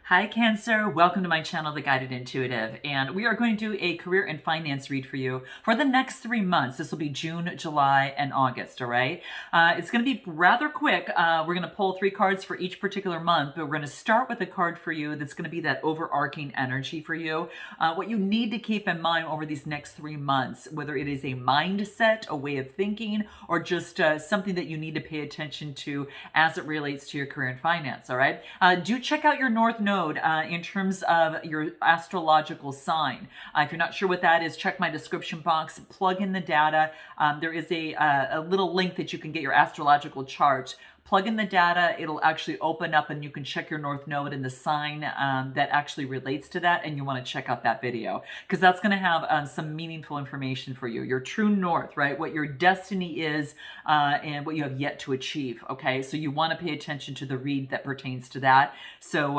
Hi Cancer, welcome to my channel, The Guided Intuitive, and we are going to do a career and finance read for you for the next 3 months. This will be June, July, and August, all right? It's going to be rather quick. We're going to pull 3 cards for each particular month, but we're going to start with a card for you that's going to be that overarching energy for you. What you need to keep in mind over these next 3 months, whether it is a mindset, a way of thinking, or just something that you need to pay attention to as it relates to your career and finance, all right? Do check out your North Node in terms of your astrological sign. If you're not sure what that is, check my description box, plug in the data. There is a little link that you can get your astrological chart. Plug in the data, it'll actually open up and you can check your North Node and the sign that actually relates to that, and you want to check out that video because that's going to have some meaningful information for you. Your true north, right? What your destiny is and what you have yet to achieve, okay? So you want to pay attention to the read that pertains to that. So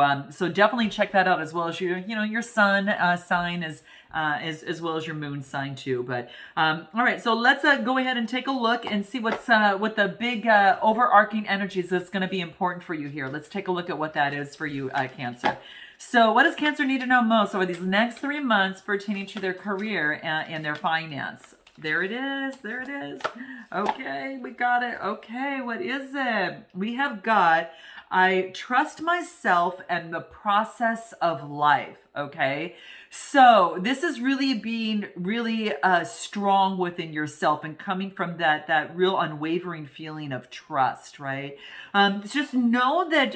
definitely check that out, as well as your sun sign is as well as your moon sign too. But all right, so let's go ahead and take a look and see what the big overarching energies that's going to be important for you here. Let's take a look at what that is for you, Cancer. So what does Cancer need to know most over these next 3 months pertaining to their career and their finance? There it is. There it is. Okay, we got it. Okay, what is it? We have got, I trust myself and the process of life. Okay, so this is really being really strong within yourself and coming from that real unwavering feeling of trust, right? Just know that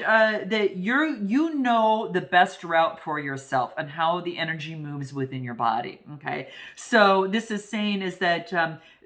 that you know the best route for yourself and how the energy moves within your body. Okay, so this is saying is that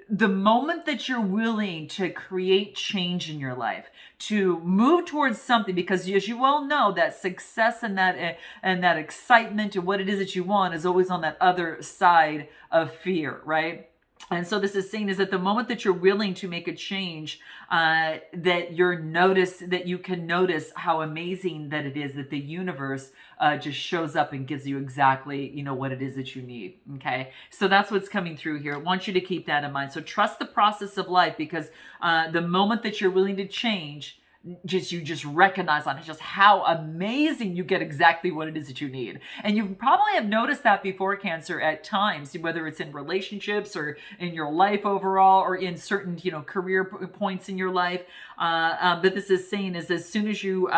the moment that you're willing to create change in your life, to move towards something, because as you well know, that success and that excitement and what it is that you want is always on that other side of fear, right? And so this is saying is that the moment that you're willing to make a change, that you can notice how amazing that it is that the universe just shows up and gives you exactly, what it is that you need. Okay. So that's what's coming through here. I want you to keep that in mind. So trust the process of life, because the moment that you're willing to change, you just recognize on just how amazing you get exactly what it is that you need. And you probably have noticed that before, Cancer, at times, whether it's in relationships or in your life overall or in certain, career points in your life. But this is saying is as soon as you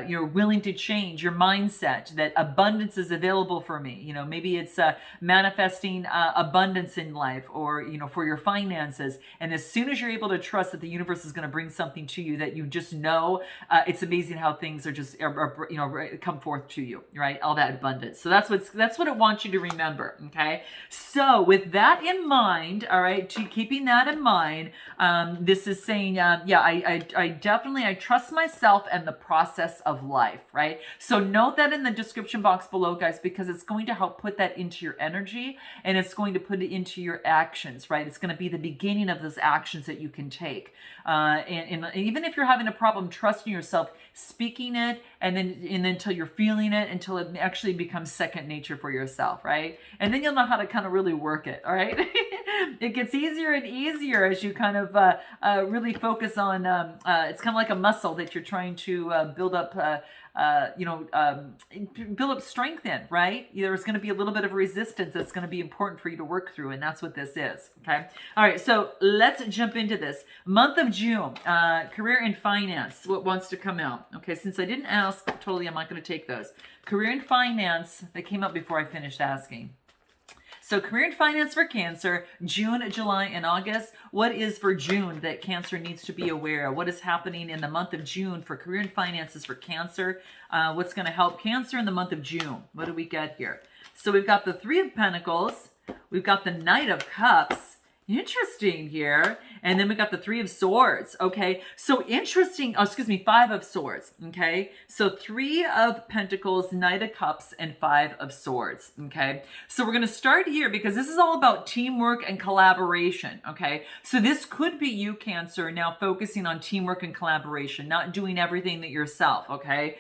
you're willing to change your mindset, that abundance is available for me. Maybe it's manifesting abundance in life, or, for your finances. And as soon as you're able to trust that the universe is going to bring something to you that you just know, it's amazing how things are just come forth to you, right? All that abundance. So that's what it wants you to remember. Okay. So with that in mind, all right, keeping that in mind, this is saying, I definitely trust myself and the process of life, right? So note that in the description box below, guys, because it's going to help put that into your energy, and it's going to put it into your actions, right? It's going to be the beginning of those actions that you can take. And even if you're having a problem trusting yourself, speaking it, and then until you're feeling it, until it actually becomes second nature for yourself, right? And then you'll know how to kind of really work it, all right? It gets easier and easier as you kind of really focus on, it's kind of like a muscle that you're trying to build up, build up strength in, right? There's going to be a little bit of resistance that's going to be important for you to work through, and that's what this is, okay? All right, so let's jump into this. Month of June, career and finance, what wants to come out? Okay, since I didn't ask, totally, I'm not going to take those. Career and finance, that came up before I finished asking. So career and finance for Cancer, June, July, and August. What is for June that Cancer needs to be aware of? What is happening in the month of June for career and finances for Cancer? What's going to help Cancer in the month of June? What do we get here? So we've got the Three of Pentacles. We've got the Knight of Cups. Interesting here. And then we got the Three of Swords. Okay. So interesting. Oh, excuse me. Five of Swords. Okay. So Three of Pentacles, Knight of Cups, and Five of Swords. Okay. So we're going to start here because this is all about teamwork and collaboration. Okay. So this could be you, Cancer, now focusing on teamwork and collaboration, not doing everything that yourself. Okay.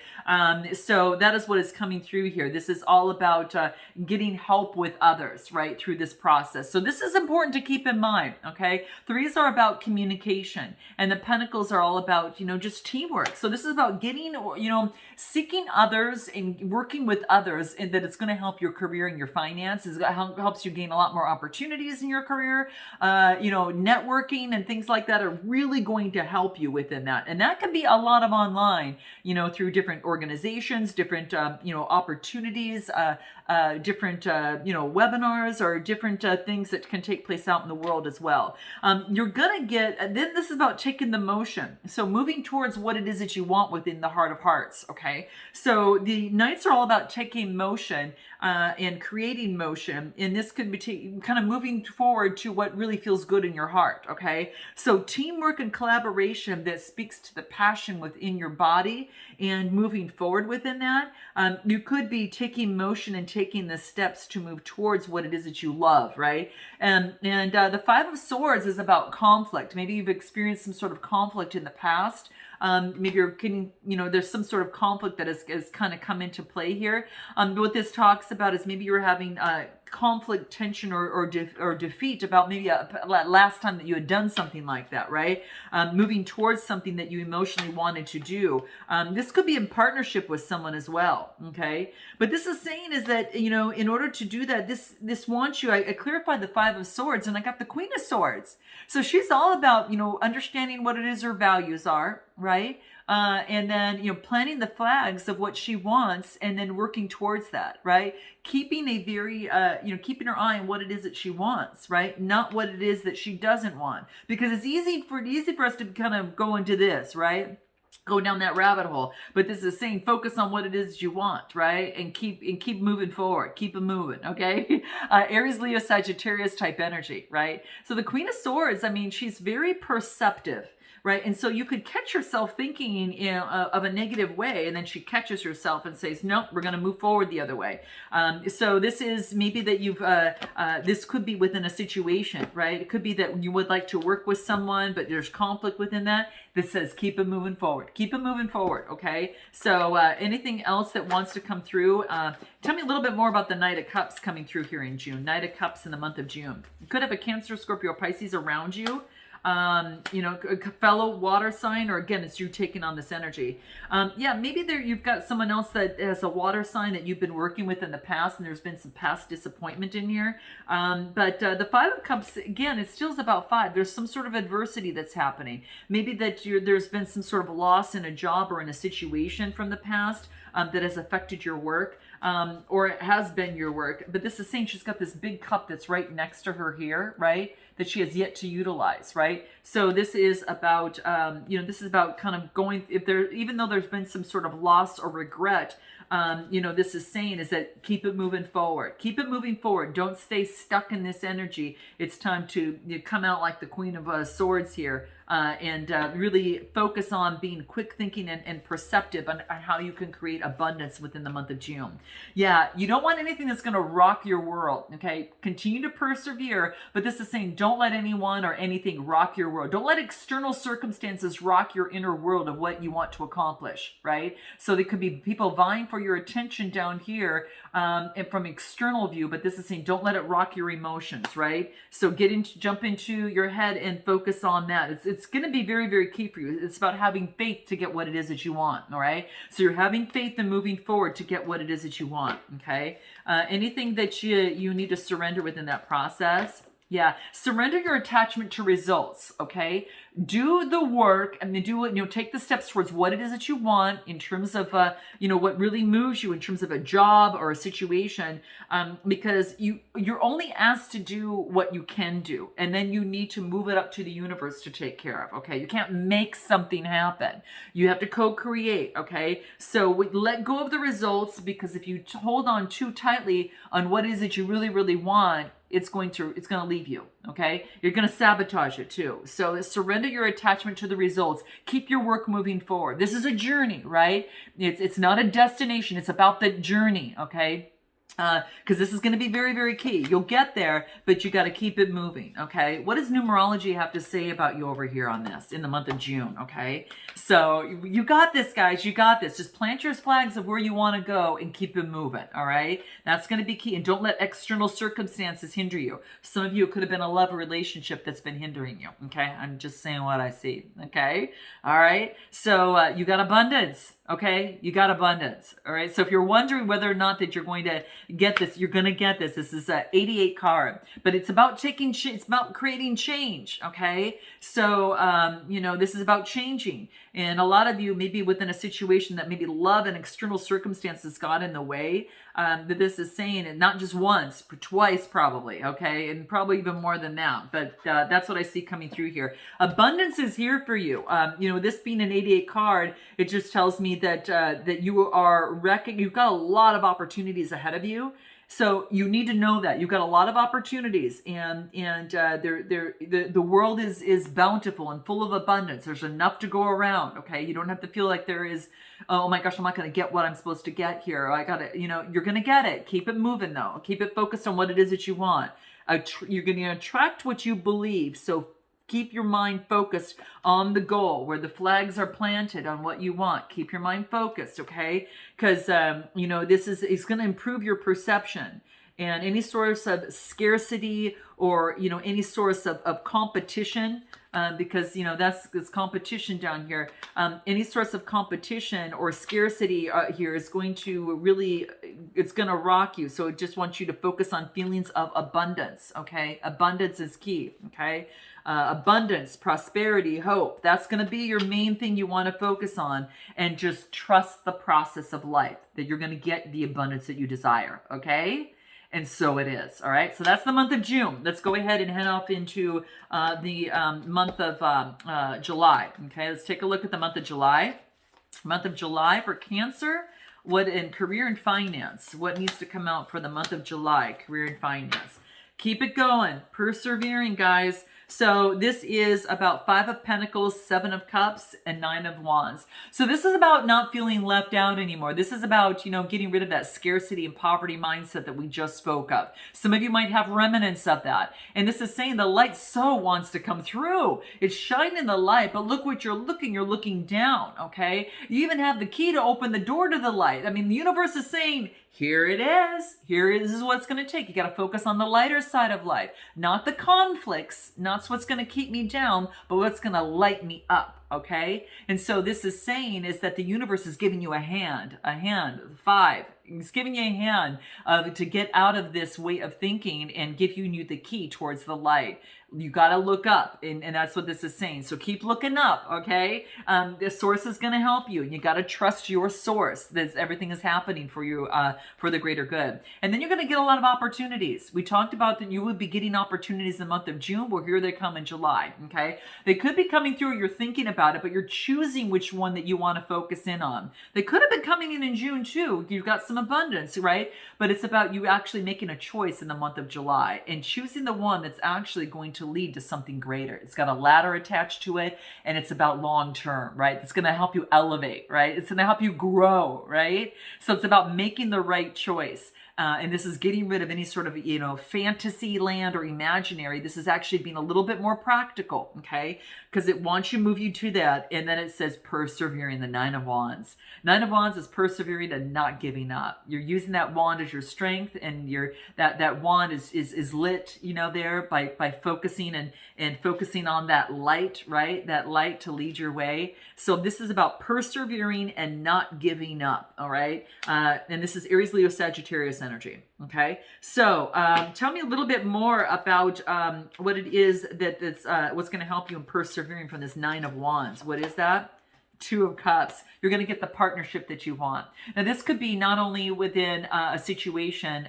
So that is what is coming through here. This is all about getting help with others, right, through this process. So this is important to keep in mind. Okay. Threes are about communication, and the pentacles are all about, just teamwork. So this is about getting, seeking others and working with others, and that it's going to help your career and your finances. It helps you gain a lot more opportunities in your career. Networking and things like that are really going to help you within that. And that can be a lot of online, through different organizations, different, opportunities, different, webinars, or different things that can take place out in the world as well. You're going to get, then this is about taking the motion. So moving towards what it is that you want within the heart of hearts. Okay. So the Knights are all about taking motion, and creating motion. And this could be kind of moving forward to what really feels good in your heart. Okay. So teamwork and collaboration that speaks to the passion within your body and moving forward within that. You could be taking motion and taking the steps to move towards what it is that you love, right? And the Five of Swords is about conflict. Maybe you've experienced some sort of conflict in the past. Maybe you're getting, there's some sort of conflict that has kind of come into play here. What this talks about is maybe you're having conflict, tension, or defeat about maybe last time that you had done something like that, right? Moving towards something that you emotionally wanted to do. This could be in partnership with someone as well, okay? But this is saying is that, in order to do that, this wants you, I clarified the Five of Swords, and I got the Queen of Swords. So she's all about, understanding what it is her values are, right? And then, planting the flags of what she wants and then working towards that, right? Keeping a very, keeping her eye on what it is that she wants, right? Not what it is that she doesn't want. Because it's easy for us to kind of go into this, right? Go down that rabbit hole. But this is saying focus on what it is you want, right? And keep moving forward. Keep it moving, okay? Aries, Leo, Sagittarius type energy, right? So the Queen of Swords, she's very perceptive. Right. And so you could catch yourself thinking, of a negative way, and then she catches herself and says, nope, we're going to move forward the other way. So this is maybe that this could be within a situation, right? It could be that you would like to work with someone, but there's conflict within that. This says, keep it moving forward. Keep it moving forward. Okay. So anything else that wants to come through, tell me a little bit more about the Knight of Cups coming through here in June. Knight of Cups in the month of June. You could have a Cancer, Scorpio, Pisces around you. A fellow water sign, or again, it's you taking on this energy. Maybe you've got someone else that has a water sign that you've been working with in the past, and there's been some past disappointment in here. But the Five of Cups, again, it still is about five. There's some sort of adversity that's happening. Maybe that there's been some sort of loss in a job or in a situation from the past that has affected your work. Or it has been your work. But this is saying she's got this big cup that's right next to her here, right? That she has yet to utilize, right? So this is about, this is about kind of going, even though there's been some sort of loss or regret, this is saying is that keep it moving forward. Keep it moving forward. Don't stay stuck in this energy. It's time to come out like the Queen of Swords here. And really focus on being quick thinking and perceptive on how you can create abundance within the month of June. Yeah, you don't want anything that's going to rock your world, okay? Continue to persevere, but this is saying don't let anyone or anything rock your world. Don't let external circumstances rock your inner world of what you want to accomplish, right? So there could be people vying for your attention down here and from external view, but this is saying don't let it rock your emotions, right? So jump into your head and focus on that. It's going to be very, very key for you. It's about having faith to get what it is that you want, all right? So you're having faith and moving forward to get what it is that you want, okay? Anything that you need to surrender within that process, yeah, surrender your attachment to results, okay? Do the work and then do it, take the steps towards what it is that you want in terms of, what really moves you in terms of a job or a situation, because you're only asked to do what you can do, and then you need to move it up to the universe to take care of, okay? You can't make something happen. You have to co-create, okay? So let go of the results, because if you hold on too tightly on what it is that you really, really want, it's going to leave you, okay? You're going to sabotage it too. So surrender your attachment to the results. Keep your work moving forward. This is a journey, right? It's not a destination. It's about the journey, okay? because this is going to be very, very key. You'll get there, but you got to keep it moving. Okay. What does numerology have to say about you over here on this in the month of June? Okay. So you got this, guys. You got this. Just plant your flags of where you want to go and keep it moving. All right. That's going to be key. And don't let external circumstances hinder you. Some of you, it could have been a love relationship that's been hindering you. Okay. I'm just saying what I see. Okay. All right. So you got abundance. Okay, you got abundance. All right. So if you're wondering whether or not that you're going to get this, you're going to get this. This is a 88 card, but it's about taking. It's about creating change. Okay. So this is about changing, and a lot of you may be within a situation that maybe love and external circumstances got in the way. That this is saying, and not just once, but twice probably. Okay, and probably even more than that. But that's what I see coming through here. Abundance is here for you. This being an 88 card, it just tells me that you are you've got a lot of opportunities ahead of you. So you need to know that you've got a lot of opportunities, and the world is bountiful and full of abundance. There's enough to go around. Okay, you don't have to feel like there is, oh my gosh, I'm not going to get what I'm supposed to get here. I got to, you're going to get it. Keep it moving though. Keep it focused on what it is that you want. You're going to attract what you believe. So keep your mind focused on the goal, where the flags are planted on what you want. Keep your mind focused, okay? Because, this is going to improve your perception. And any source of scarcity or, any source of competition, because, that's competition down here. Any source of competition or scarcity here is going to really, it's going to rock you. So it just wants you to focus on feelings of abundance, okay? Abundance is key, okay? Abundance, prosperity, hope. That's going to be your main thing you want to focus on, and just trust the process of life that you're going to get the abundance that you desire. Okay. And so it is. All right. So that's the month of June. Let's go ahead and head off into the month of July. Okay. Let's take a look at the month of July. Month of July for Cancer. What in career and finance? What needs to come out for the month of July? Career and finance. Keep it going. Persevering, guys. So this is about 5 of Pentacles, 7 of Cups, and 9 of Wands. So this is about not feeling left out anymore. This is about, getting rid of that scarcity and poverty mindset that we just spoke of. Some of you might have remnants of that. And this is saying the light so wants to come through. It's shining the light, but look what you're looking down, okay? You even have the key to open the door to the light. I mean, the universe is saying, here it is. This is what it's going to take. You got to focus on the lighter side of life, not the conflicts, not what's going to keep me down, but what's going to light me up. Okay. And so this is saying is that the universe is giving you a hand, 5. It's giving you a hand to get out of this way of thinking and giving you the key towards the light. You got to look up, and that's what this is saying. So keep looking up, okay? The source is going to help you, and you got to trust your source that everything is happening for you for the greater good. And then you're going to get a lot of opportunities. We talked about that you would be getting opportunities in the month of June. Well, here they come in July, okay? They could be coming through, you're thinking about it, but you're choosing which one that you want to focus in on. They could have been coming in June too. You've got some abundance, right? But it's about you actually making a choice in the month of July and choosing the one that's actually going to lead to something greater. It's got a ladder attached to it, and it's about long term, right? It's going to help you elevate, right? It's going to help you grow, right? So it's about making the right choice. And this is getting rid of any sort of, fantasy land or imaginary. This is actually being a little bit more practical, okay? Because it wants you to move you to that. And then it says persevering, the 9 of Wands. 9 of Wands is persevering and not giving up. You're using that wand as your strength, and that wand is lit, there by focusing and focusing on that light, right? That light to lead your way. So this is about persevering and not giving up, all right? And this is Aries, Leo, Sagittarius energy, okay? So tell me a little bit more about what it is that's what's going to help you in persevering from this 9 of Wands. What is that? 2 of Cups. You're going to get the partnership that you want. Now, this could be not only within a situation,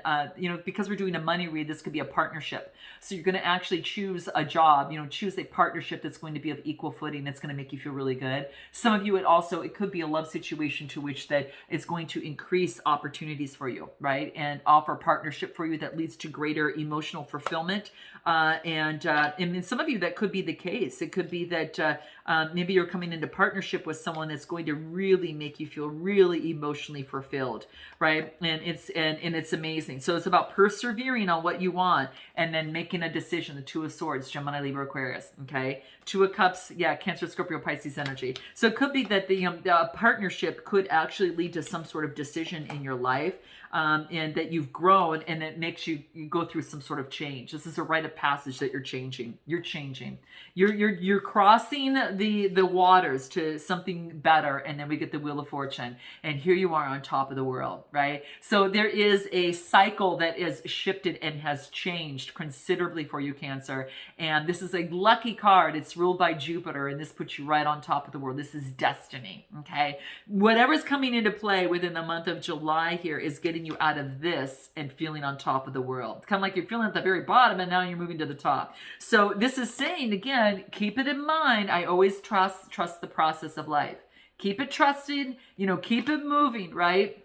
because we're doing a money read, this could be a partnership. So you're going to actually choose a job, choose a partnership that's going to be of equal footing. That's going to make you feel really good. Some of you, it could be a love situation to which that is going to increase opportunities for you, right? And offer partnership for you that leads to greater emotional fulfillment. And in some of you, that could be the case. It could be that maybe you're coming into partnership with someone that's going to really make you feel really emotionally fulfilled, right? And it's amazing. So it's about persevering on what you want and then making a decision. The Two of Swords, Gemini, Libra, Aquarius. Okay, Two of Cups, yeah, Cancer, Scorpio, Pisces energy. So it could be that the partnership could actually lead to some sort of decision in your life, and that you've grown, and it makes you go through some sort of change. This is a rite of passage that you're changing. You're changing. You're crossing the waters to something better, and then we get the Wheel of Fortune, and here you are on top of the world, right? So there is a cycle that is shifted and has changed considerably for you, Cancer. And this is a lucky card. It's ruled by Jupiter, and this puts you right on top of the world. This is destiny, okay? Whatever's coming into play within the month of July here is getting you out of this and feeling on top of the world. It's kind of like you're feeling at the very bottom, and now you're moving to the top. So this is saying, again, keep it in mind. I always trust the process of life. Keep it trusted, keep it moving, right?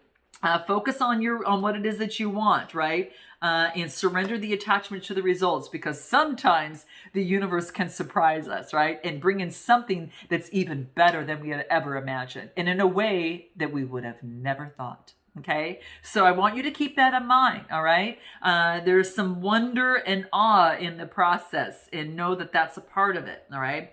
Focus on what it is that you want, right? And surrender the attachment to the results, because sometimes the universe can surprise us, right? And bring in something that's even better than we had ever imagined, and in a way that we would have never thought. Okay, so I want you to keep that in mind. All right, there's some wonder and awe in the process, and know that that's a part of it. All right,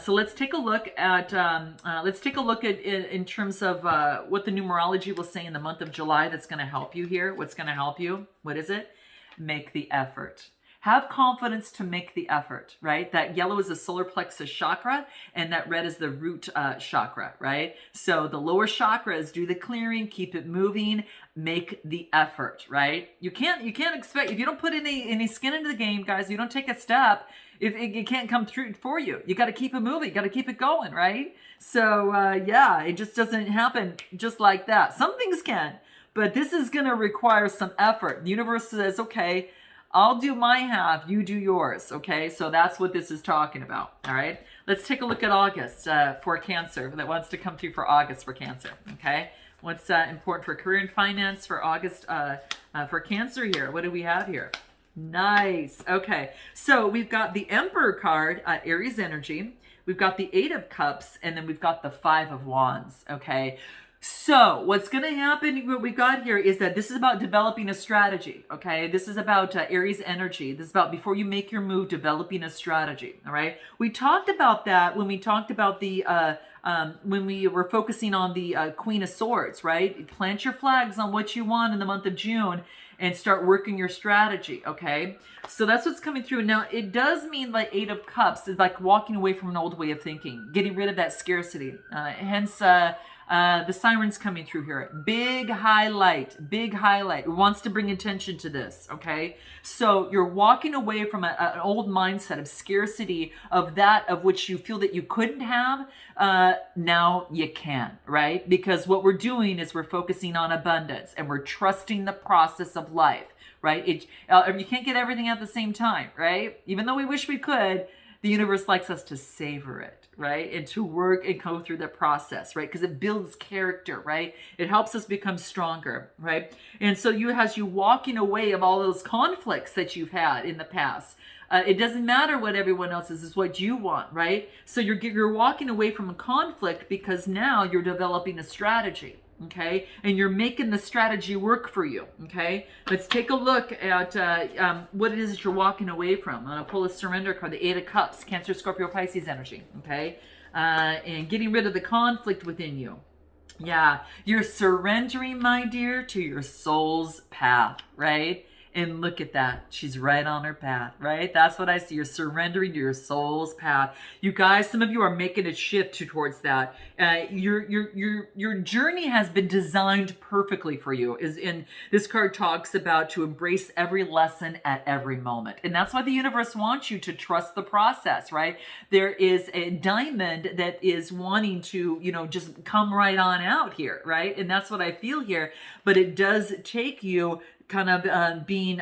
so let's take a look at in terms of what the numerology will say in the month of July. That's going to help you here. What's going to help you? What is it? Make the effort. Have confidence to make the effort, right? That yellow is the solar plexus chakra, and that red is the root chakra, right? So the lower chakras, do the clearing, keep it moving, make the effort, right? You can't expect, if you don't put any skin into the game, guys, you don't take a step, it can't come through for you. You got to keep it moving, you got to keep it going, right? So yeah, it just doesn't happen just like that. Some things can, but this is going to require some effort. The universe says, okay, I'll do my half, you do yours, okay? So that's what this is talking about, all right? Let's take a look at August for Cancer, that wants to come through for August for Cancer, okay? What's important for career and finance for August for Cancer here? What do we have here? Nice, okay. So we've got the Emperor card, Aries energy. We've got the Eight of Cups, and then we've got the Five of Wands, okay? So what's going to happen, what we got here is that this is about developing a strategy, okay? This is about Aries energy. This is about, before you make your move, developing a strategy, all right? We talked about that when we talked about the, when we were focusing on the Queen of Swords, right? Plant your flags on what you want in the month of June and start working your strategy, okay? So that's what's coming through. Now, it does mean like Eight of Cups is like walking away from an old way of thinking, getting rid of that scarcity. Hence, the siren's coming through here. Big highlight. It wants to bring attention to this, okay? So you're walking away from an old mindset of scarcity, of that of which you feel that you couldn't have. Now you can, right? Because what we're doing is we're focusing on abundance, and we're trusting the process of life, right? You can't get everything at the same time, right? Even though we wish we could, the universe likes us to savor it, right? And to work and go through the process, right? Because it builds character, right? It helps us become stronger, right? And so as you walking away of all those conflicts that you've had in the past, it doesn't matter what everyone else is, it's what you want, right? So you're walking away from a conflict because now you're developing a strategy. Okay, and you're making the strategy work for you. Okay, let's take a look at what it is that you're walking away from. I'm going to pull a surrender card, the Eight of Cups, Cancer, Scorpio, Pisces energy. Okay, and getting rid of the conflict within you. Yeah, you're surrendering, my dear, to your soul's path, right? And look at that. She's right on her path, right? That's what I see. You're surrendering to your soul's path. You guys, some of you are making a shift towards that. Your journey has been designed perfectly for you. And this card talks about to embrace every lesson at every moment. And that's why the universe wants you to trust the process, right? There is a diamond that is wanting to, just come right on out here, right? And that's what I feel here. But it does take you kind of being,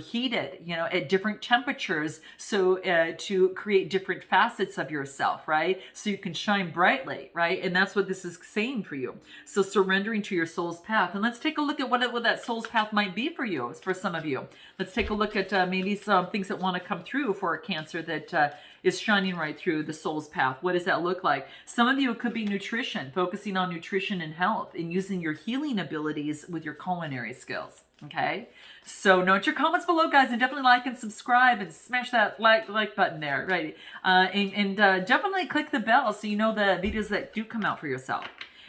heated, at different temperatures. So to create different facets of yourself, right? So you can shine brightly, right? And that's what this is saying for you. So surrendering to your soul's path. And let's take a look at what that soul's path might be for you, for some of you. Let's take a look at maybe some things that want to come through for a Cancer that is shining right through the soul's path. What does that look like? Some of you, it could be nutrition, focusing on nutrition and health and using your healing abilities with your culinary skills. Okay, so note your comments below, guys, and definitely like and subscribe and smash that like button there, right? And definitely click the bell so you know the videos that do come out for yourself.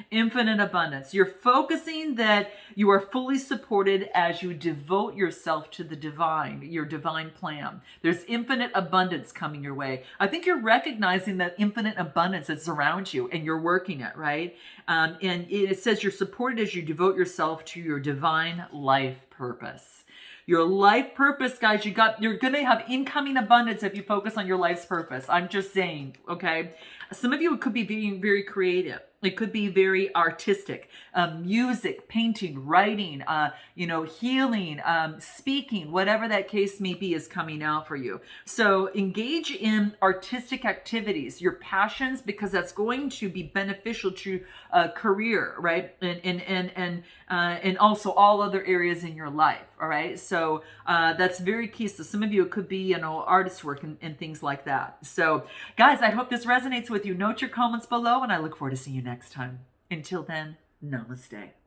Infinite abundance. You're focusing that you are fully supported as you devote yourself to the divine, your divine plan. There's infinite abundance coming your way. I think you're recognizing that infinite abundance that's around you and you're working it, right? And it says you're supported as you devote yourself to your divine life purpose. Your life purpose, guys, you're going to have incoming abundance if you focus on your life's purpose. I'm just saying, okay? Some of you, it could be being very creative. It could be very artistic, music, painting, writing, healing, speaking, whatever that case may be is coming out for you. So engage in artistic activities, your passions, because that's going to be beneficial to career, right? And also all other areas in your life. All right. So that's very key. So some of you, it could be, artist work and things like that. So guys, I hope this resonates with you. Note your comments below, and I look forward to seeing you next time. Until then, namaste.